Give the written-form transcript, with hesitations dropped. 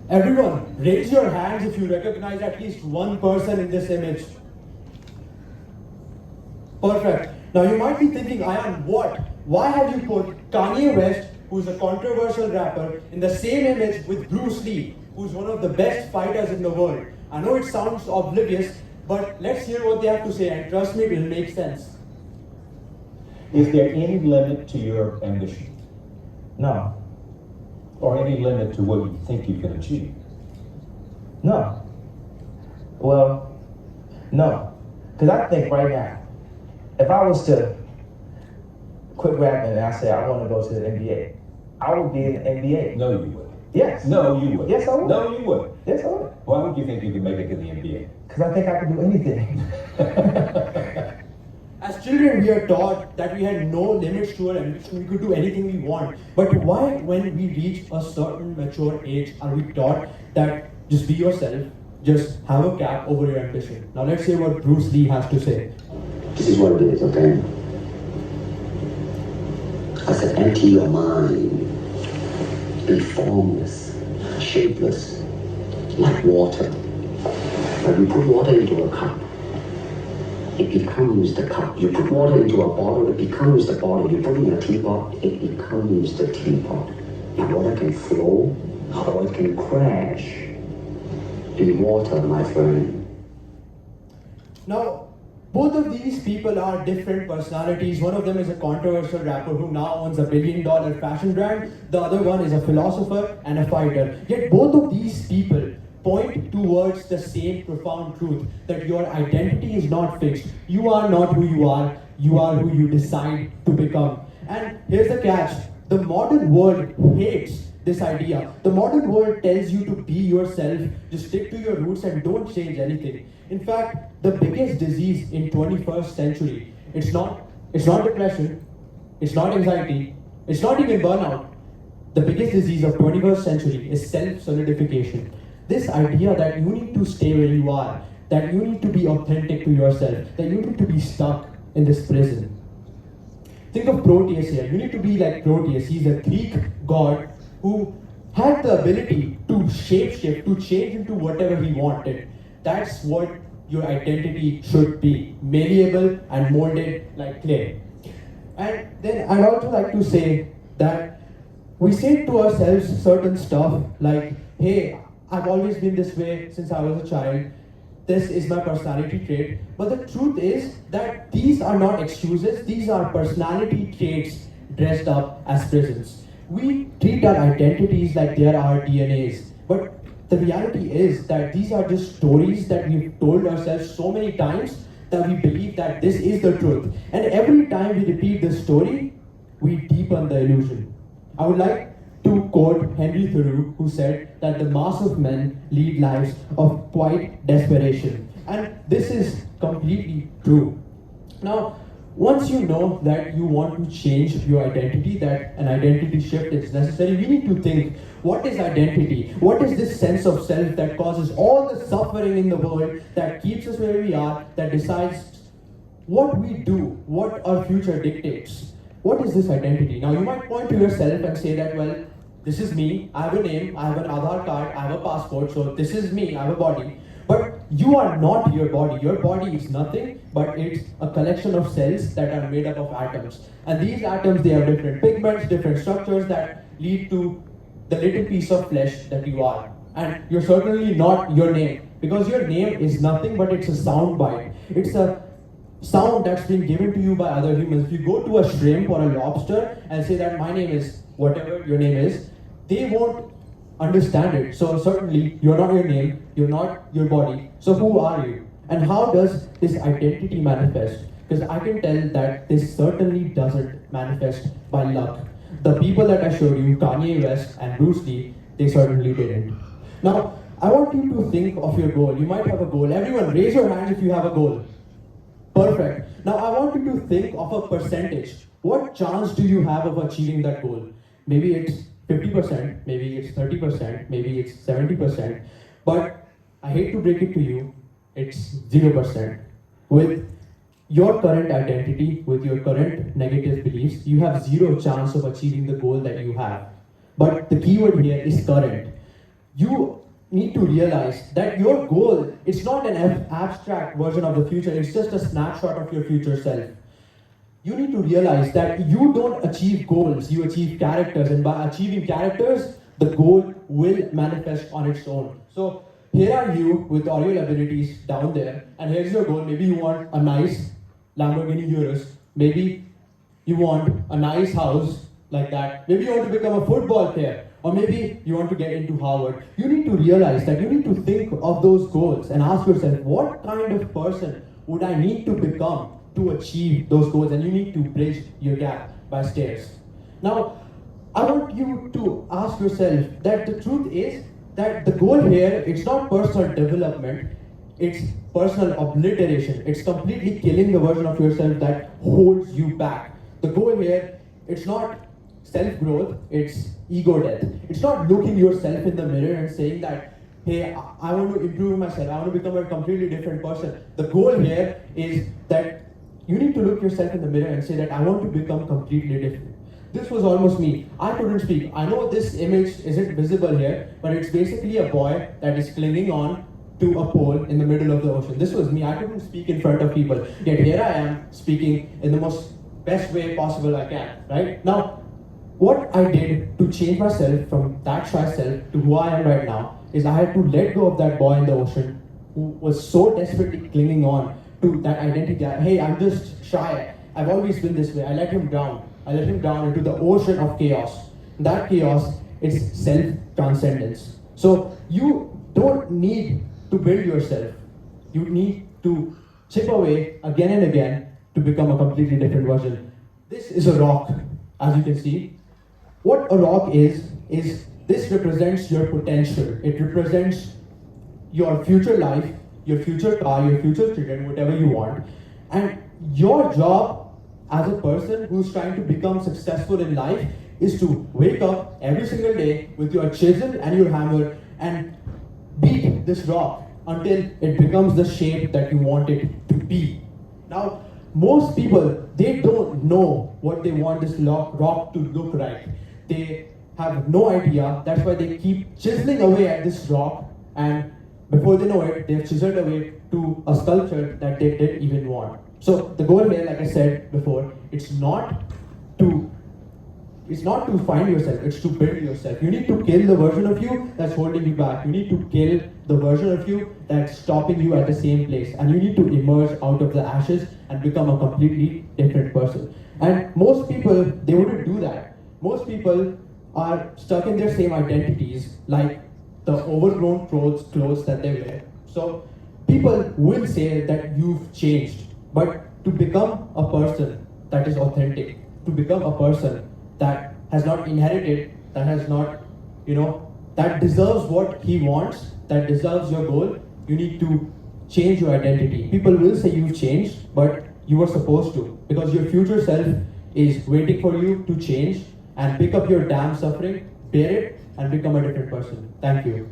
Everyone, raise your hands if you recognize at least one person in this image. Perfect. Now you might be thinking, Ayan, what? Why have you put Kanye West, who's a controversial rapper, in the same image with Bruce Lee, who's one of the best fighters in the world? I know it sounds oblivious, but let's hear what they have to say, and trust me, it will make sense. Is there any limit to your ambition? No. Or any limit to what you think you can achieve? No. Well, no. Because I think right now, if I was to quit rapping and I say I want to go to the NBA, I would be in the NBA. No, you would. Yes. No, you would. Yes, I would. No, you would. Yes, I would. Why would you think you could make it to the NBA? Because I think I can do anything. As children, we are taught that we had no limits to our ambition, we could do anything we want. But why, when we reach a certain mature age, are we taught that just be yourself, just have a cap over your ambition? Now let's hear what Bruce Lee has to say. This is what it is, okay? I said, empty your mind. Be formless, shapeless, like water. When you put water into a cup, it becomes the cup. You put water into a bottle, it becomes the bottle. You put it in a teapot, it becomes the teapot. And water can flow, or it can crash. Be water, my friend. Now, both of these people are different personalities. One of them is a controversial rapper who now owns $1 billion fashion brand. The other one is a philosopher and a fighter. Yet both of these people point towards the same profound truth, that your identity is not fixed. You are not who you are who you decide to become. And here's the catch. The modern world hates this idea. The modern world tells you to be yourself, just stick to your roots and don't change anything. In fact, the biggest disease in 21st century, it's not depression, it's not anxiety, it's not even burnout. The biggest disease of 21st century is self-solidification. This idea that you need to stay where you are, that you need to be authentic to yourself, that you need to be stuck in this prison. Think of Proteus here. You need to be like Proteus. He's a Greek god who had the ability to shapeshift, to change into whatever he wanted. That's what your identity should be, malleable and molded like clay. And then I'd also like to say that we say to ourselves certain stuff like, hey, I've always been this way since I was a child. This is my personality trait. But the truth is that these are not excuses, these are personality traits dressed up as prisons. We treat our identities like they are our DNAs. But the reality is that these are just stories that we've told ourselves so many times that we believe that this is the truth. And every time we repeat this story, we deepen the illusion. I would like to quote Henry Thoreau, who said that the mass of men lead lives of quiet desperation. And this is completely true. Now, once you know that you want to change your identity, that an identity shift is necessary, we need to think, what is identity? What is this sense of self that causes all the suffering in the world, that keeps us where we are, that decides what we do, what our future dictates? What is this identity? Now, you might point to yourself and say that, well, this is me, I have a name, I have an Aadhaar card, I have a passport, so this is me, I have a body. But you are not your body. Your body is nothing, but it's a collection of cells that are made up of atoms. And these atoms, they have different pigments, different structures that lead to the little piece of flesh that you are. And you're certainly not your name, because your name is nothing but it's a sound bite. It's a sound that's been given to you by other humans. If you go to a shrimp or a lobster and say that my name is whatever your name is, they won't understand it. So certainly you're not your name, you're not your body. So who are you? And how does this identity manifest? Because I can tell that this certainly doesn't manifest by luck. The people that I showed you, Kanye West and Bruce Lee, they certainly didn't. Now, I want you to think of your goal. You might have a goal. Everyone, raise your hands if you have a goal. Perfect. Now, I want you to think of a percentage. What chance do you have of achieving that goal? Maybe it's 50%, maybe it's 30%, maybe it's 70%, but I hate to break it to you, it's 0%. With your current identity, with your current negative beliefs, you have zero chance of achieving the goal that you have. But the keyword here is current. you need to realize that your goal, it's not an abstract version of the future, it's just a snapshot of your future self. You need to realize that you don't achieve goals, you achieve characters, and by achieving characters, the goal will manifest on its own. So here are you with all your abilities down there, and here's your goal. Maybe you want a nice Lamborghini Urus, maybe you want a nice house like that, maybe you want to become a football player, or maybe you want to get into Harvard. You need to realize that you need to think of those goals and ask yourself, what kind of person would I need to become to achieve those goals? And you need to bridge your gap by stairs. Now, I want you to ask yourself that the truth is that the goal here, it's not personal development, it's personal obliteration. It's completely killing the version of yourself that holds you back. The goal here, it's not self-growth, it's ego death. It's not looking yourself in the mirror and saying that, hey, I want to improve myself, I want to become a completely different person. The goal here is that you need to look yourself in the mirror and say that I want to become completely different. This was almost me. I couldn't speak. I know this image isn't visible here, but it's basically a boy that is clinging on to a pole in the middle of the ocean. This was me. I couldn't speak in front of people. Yet here I am speaking in the most best way possible I can, right? Now, what I did to change myself from that shy self to who I am right now is I had to let go of that boy in the ocean who was so desperately clinging on to that identity that, hey, I'm just shy. I've always been this way. I let him drown. I let him down into the ocean of chaos. That chaos is self-transcendence. So you don't need to build yourself. You need to chip away again and again to become a completely different version. This is a rock, as you can see. What a rock is this represents your potential. It represents your future life, your future car, your future children, whatever you want. And your job as a person who's trying to become successful in life is to wake up every single day with your chisel and your hammer and beat this rock until it becomes the shape that you want it to be. Now, most people, they don't know what they want this rock to look like. They have no idea. That's why they keep chiseling away at this rock, and before they know it, they've chiseled away to a sculpture that they didn't even want. So the goal here, like I said before, it's not to find yourself, it's to build yourself. You need to kill the version of you that's holding you back. You need to kill the version of you that's stopping you at the same place. And you need to emerge out of the ashes and become a completely different person. And most people, they wouldn't do that. Most people are stuck in their same identities, like the overgrown clothes that they wear. So people will say that you've changed. But to become a person that is authentic, to become a person that has not inherited, that has not, that deserves what he wants, that deserves your goal, you need to change your identity. People will say you've changed, but you were supposed to, because your future self is waiting for you to change and pick up your damn suffering, bear it, and become a different person. Thank you.